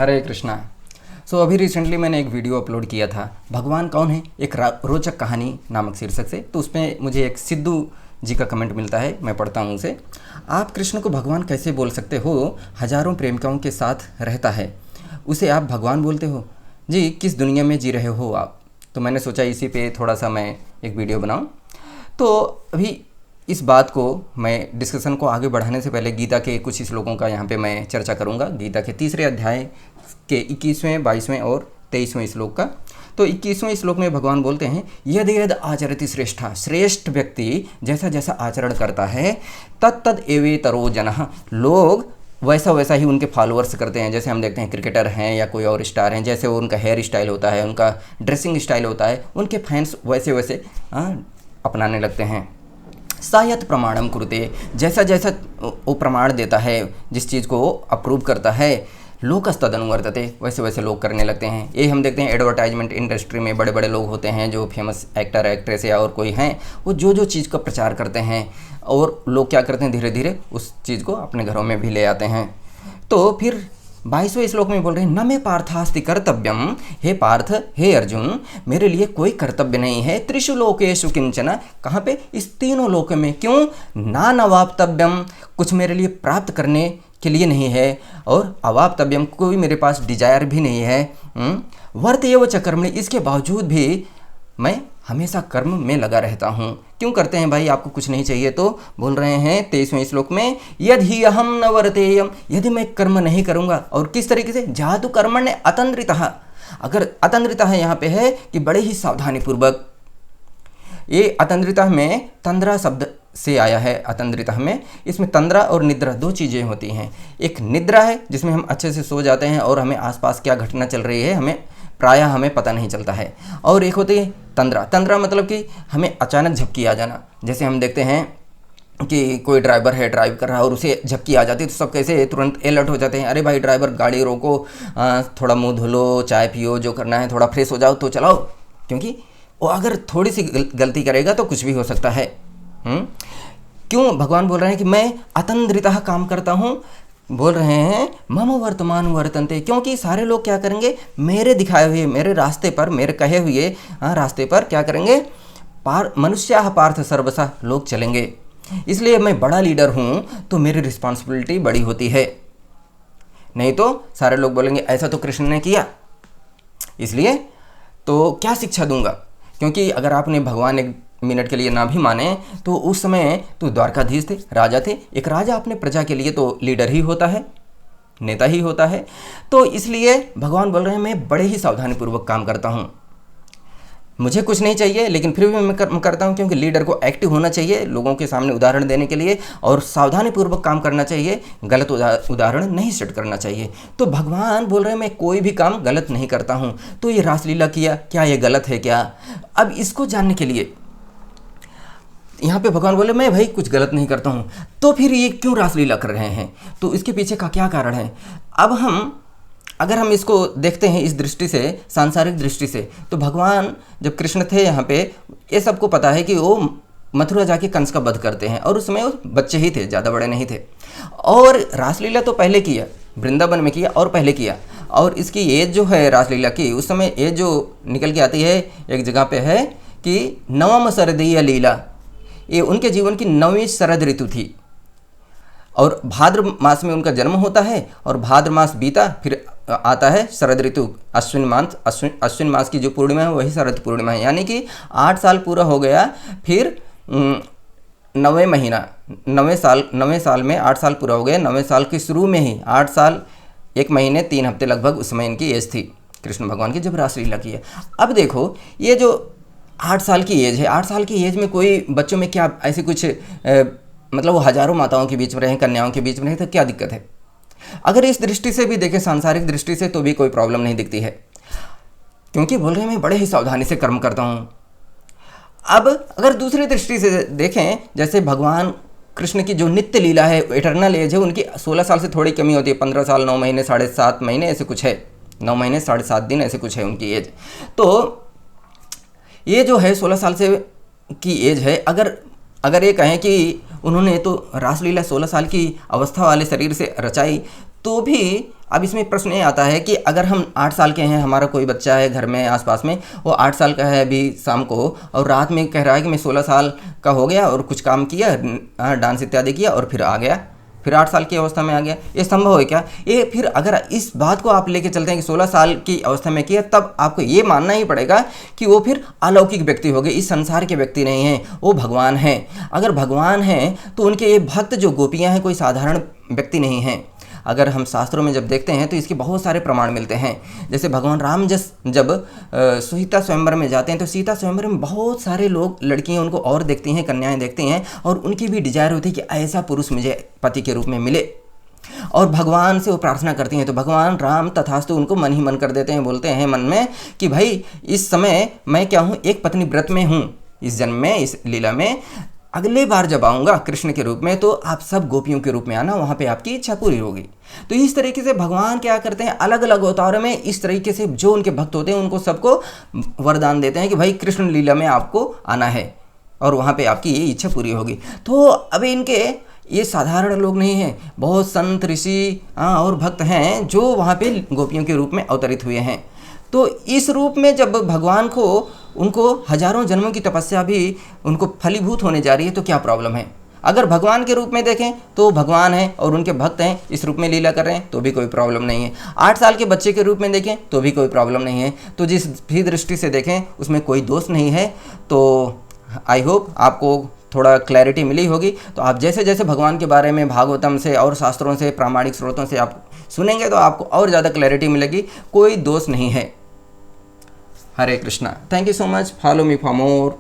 हरे कृष्णा। अभी रिसेंटली मैंने एक वीडियो अपलोड किया था, भगवान कौन है, एक रोचक कहानी नामक शीर्षक से। तो उसमें मुझे एक सिद्धू जी का कमेंट मिलता है, मैं पढ़ता हूँ उसे। आप कृष्ण को भगवान कैसे बोल सकते हो? हजारों प्रेमिकाओं के साथ रहता है, उसे आप भगवान बोलते हो? जी, किस दुनिया में जी रहे हो आप? तो मैंने सोचा इसी पे थोड़ा सा मैं एक वीडियो बनाऊँ। तो अभी इस बात को मैं डिस्कशन को आगे बढ़ाने से पहले गीता के कुछ श्लोकों का यहाँ पे मैं चर्चा करूँगा। गीता के 3 अध्याय के 21वें, 22वें और 23वें श्लोक का। तो 21वें श्लोक में भगवान बोलते हैं, यद यद आचरति श्रेष्ठा, श्रेष्ठ व्यक्ति जैसा जैसा आचरण करता है तद तद एवेतरो जनः, लोग वैसा वैसा ही उनके फॉलोअर्स करते हैं। जैसे हम देखते हैं क्रिकेटर हैं या कोई और स्टार हैं, जैसे उनका हेयर स्टाइल होता है, उनका ड्रेसिंग स्टाइल होता है, उनके फैंस वैसे वैसे अपनाने लगते हैं। सायत प्रमाणम कुरुते, जैसा जैसा वो प्रमाण देता है, जिस चीज़ को वो अप्रूव करता है, लोकस्तदनुवर्तते, वैसे वैसे लोग करने लगते हैं। ये हम देखते हैं एडवर्टाइजमेंट इंडस्ट्री में बड़े बड़े लोग होते हैं, जो फेमस एक्टर एक्ट्रेस या और कोई हैं, वो जो जो चीज़ का प्रचार करते हैं और लोग क्या करते हैं, धीरे धीरे उस चीज़ को अपने घरों में भी ले आते हैं। तो फिर 22वें श्लोक में बोल रहे हैं, न मे पार्थास्ति कर्तव्यम, हे पार्थ, हे अर्जुन, मेरे लिए कोई कर्तव्य नहीं है। त्रिषु लोकेषु किंचन, कहाँ पे? इस तीनों लोक में। क्यों? ना नवाप्तव्यम, कुछ मेरे लिए प्राप्त करने के लिए नहीं है, और अवाप्तव्यम, कोई मेरे पास डिजायर भी नहीं है। वर्त एव च कर्मणि, इसके बावजूद भी मैं हमेशा कर्म में लगा रहता हूँ। क्यों करते हैं भाई? आपको कुछ नहीं चाहिए तो बोल रहे हैं 23वें श्लोक में, यदि अहम न वर्तेयम, यदि मैं कर्म नहीं करूँगा। और किस तरीके से? जातु कर्मण्य अतंद्रितः, अगर अतंद्रितः यहाँ पे है कि बड़े ही सावधानी पूर्वक। ये अतंद्रितः में तंद्रा शब्द से आया है। अतंद्रितः में, इसमें तंद्रा और निद्रा दो चीज़ें होती हैं। एक निद्रा है जिसमें हम अच्छे से सो जाते हैं और हमें आसपास क्या घटना चल रही है हमें पता नहीं चलता है। और एक होती है तंद्रा। तंद्रा मतलब कि हमें अचानक झपकी आ जाना। जैसे हम देखते हैं कि कोई ड्राइवर है, ड्राइव कर रहा है और उसे झपकी आ जाती है तो सब कैसे तुरंत अलर्ट हो जाते हैं, अरे भाई ड्राइवर गाड़ी रोको, थोड़ा मुंह धो लो, चाय पियो, जो करना है, थोड़ा फ्रेश हो जाओ तो चलाओ। क्योंकि वो अगर थोड़ी सी गलती करेगा तो कुछ भी हो सकता है। क्यों भगवान बोल रहे हैं कि मैं अतंद्रितः काम करता हूँ? बोल रहे हैं मम वर्तमान वर्तन्ते, क्योंकि सारे लोग क्या करेंगे, मेरे दिखाए हुए, मेरे रास्ते पर, मेरे कहे हुए रास्ते पर क्या करेंगे, मनुष्याः पार्थ सर्वसा, लोग चलेंगे। इसलिए मैं बड़ा लीडर हूँ तो मेरी रिस्पॉन्सिबिलिटी बड़ी होती है। नहीं तो सारे लोग बोलेंगे ऐसा तो कृष्ण ने किया, इसलिए तो क्या शिक्षा दूंगा। क्योंकि अगर आपने भगवान एक मिनट के लिए ना भी माने तो उस समय तो द्वारकाधीश थे, राजा थे। एक राजा अपने प्रजा के लिए तो लीडर ही होता है, नेता ही होता है। तो इसलिए भगवान बोल रहे हैं मैं बड़े ही सावधानीपूर्वक काम करता हूँ। मुझे कुछ नहीं चाहिए लेकिन फिर भी मैं करता हूँ, क्योंकि लीडर को एक्टिव होना चाहिए लोगों के सामने उदाहरण देने के लिए, और सावधानीपूर्वक काम करना चाहिए, गलत उदाहरण नहीं सेट करना चाहिए। तो भगवान बोल रहे हैं मैं कोई भी काम गलत नहीं करता हूँ। तो ये रासलीला किया, क्या ये गलत है क्या? अब इसको जानने के लिए यहाँ पे भगवान बोले मैं भाई कुछ गलत नहीं करता हूँ, तो फिर ये क्यों रासलीला कर रहे हैं? तो इसके पीछे का क्या कारण है? अब अगर हम इसको देखते हैं इस दृष्टि से, सांसारिक दृष्टि से, तो भगवान जब कृष्ण थे यहाँ पे, ये सबको पता है कि वो मथुरा जाके कंस का वध करते हैं, और उसमें वो बच्चे ही थे, ज़्यादा बड़े नहीं थे। और रासलीला तो पहले किया, वृंदावन में किया और पहले किया। और इसकी एज जो है रासलीला की, उस समय एज जो निकल के आती है एक जगह पे है कि नवम शरदीय लीला, ये उनके जीवन की 9वीं शरद ऋतु थी। और भाद्र मास में उनका जन्म होता है, और भाद्र मास बीता फिर आता है शरद ऋतु, अश्विन मास की जो पूर्णिमा है वही शरद पूर्णिमा है। यानी कि 8 साल पूरा हो गया, फिर 9वें महीना, 9वें साल में 8 साल पूरा हो गया। 9वें साल के शुरू में ही 8 साल 1 महीने 3 हफ्ते लगभग उस समय इनकी एज थी कृष्ण भगवान की, जब रासलीला की है। अब देखो ये जो 8 साल की एज है, 8 साल की एज में कोई बच्चों में क्या ऐसे कुछ मतलब वो हजारों माताओं के बीच में रहें, कन्याओं के बीच में रहें, तो क्या दिक्कत है? अगर इस दृष्टि से भी देखें, सांसारिक दृष्टि से, तो भी कोई प्रॉब्लम नहीं दिखती है, क्योंकि बोल रहे हैं मैं बड़े ही सावधानी से कर्म करता हूँ। अब अगर दूसरी दृष्टि से देखें, जैसे भगवान कृष्ण की जो नित्य लीला है, इटर्नल एज है, उनकी 16 साल से थोड़ी कमी होती है, 15 साल 9 महीने 7.5 महीने ऐसे कुछ है, 9 महीने 7.5 दिन ऐसे कुछ है उनकी एज। तो ये जो है 16 साल से की एज है, अगर ये कहें कि उन्होंने तो रासलीला 16 साल की अवस्था वाले शरीर से रचाई, तो भी अब इसमें प्रश्न ये आता है कि अगर हम 8 साल के हैं, हमारा कोई बच्चा है घर में आसपास में, वो 8 साल का है अभी शाम को, और रात में कह रहा है कि मैं 16 साल का हो गया और कुछ काम किया, डांस इत्यादि किया और फिर आ गया, फिर 8 साल की अवस्था में आ गया, ये संभव है क्या? ये फिर अगर इस बात को आप लेके चलते हैं कि 16 साल की अवस्था में किया, तब आपको ये मानना ही पड़ेगा कि वो फिर अलौकिक व्यक्ति हो गए, इस संसार के व्यक्ति नहीं हैं, वो भगवान हैं। अगर भगवान हैं तो उनके ये भक्त जो गोपियाँ हैं कोई साधारण व्यक्ति नहीं हैं। अगर हम शास्त्रों में जब देखते हैं तो इसके बहुत सारे प्रमाण मिलते हैं। जैसे भगवान राम जब सीता स्वयंवर में जाते हैं तो सीता स्वयंवर में बहुत सारे लोग, लड़कियां उनको और देखती हैं, कन्याएं देखती हैं, और उनकी भी डिजायर होती है कि ऐसा पुरुष मुझे पति के रूप में मिले, और भगवान से वो प्रार्थना करती हैं। तो भगवान राम तथास्तु उनको मन ही मन कर देते हैं, बोलते हैं मन में कि भाई इस समय मैं क्या हूँ, एक पत्नी व्रत में हूँ इस जन्म में, इस लीला में, अगले बार जब आऊँगा कृष्ण के रूप में तो आप सब गोपियों के रूप में आना, वहाँ पे आपकी इच्छा पूरी होगी। तो इस तरीके से भगवान क्या करते हैं, अलग अलग अवतारों में इस तरीके से जो उनके भक्त होते हैं उनको सबको वरदान देते हैं कि भाई कृष्ण लीला में आपको आना है और वहाँ पे आपकी ये इच्छा पूरी होगी। तो अब इनके ये साधारण लोग नहीं हैं, बहुत संत ऋषि और भक्त हैं जो वहाँ पे गोपियों के रूप में अवतरित हुए हैं। तो इस रूप में जब भगवान को, उनको हजारों जन्मों की तपस्या भी उनको फलीभूत होने जा रही है, तो क्या प्रॉब्लम है? अगर भगवान के रूप में देखें तो भगवान है और उनके भक्त हैं, इस रूप में लीला कर रहे हैं तो भी कोई प्रॉब्लम नहीं है। 8 साल के बच्चे के रूप में देखें तो भी कोई प्रॉब्लम नहीं है। तो जिस भी दृष्टि से देखें उसमें कोई दोष नहीं है। तो आई होप आपको थोड़ा क्लैरिटी मिली होगी। तो आप जैसे जैसे भगवान के बारे में भागवतम से और शास्त्रों से, प्रामाणिक स्रोतों से आप सुनेंगे तो आपको और ज़्यादा क्लैरिटी मिलेगी, कोई दोष नहीं है। Hare Krishna. Thank you so much. Follow me for more.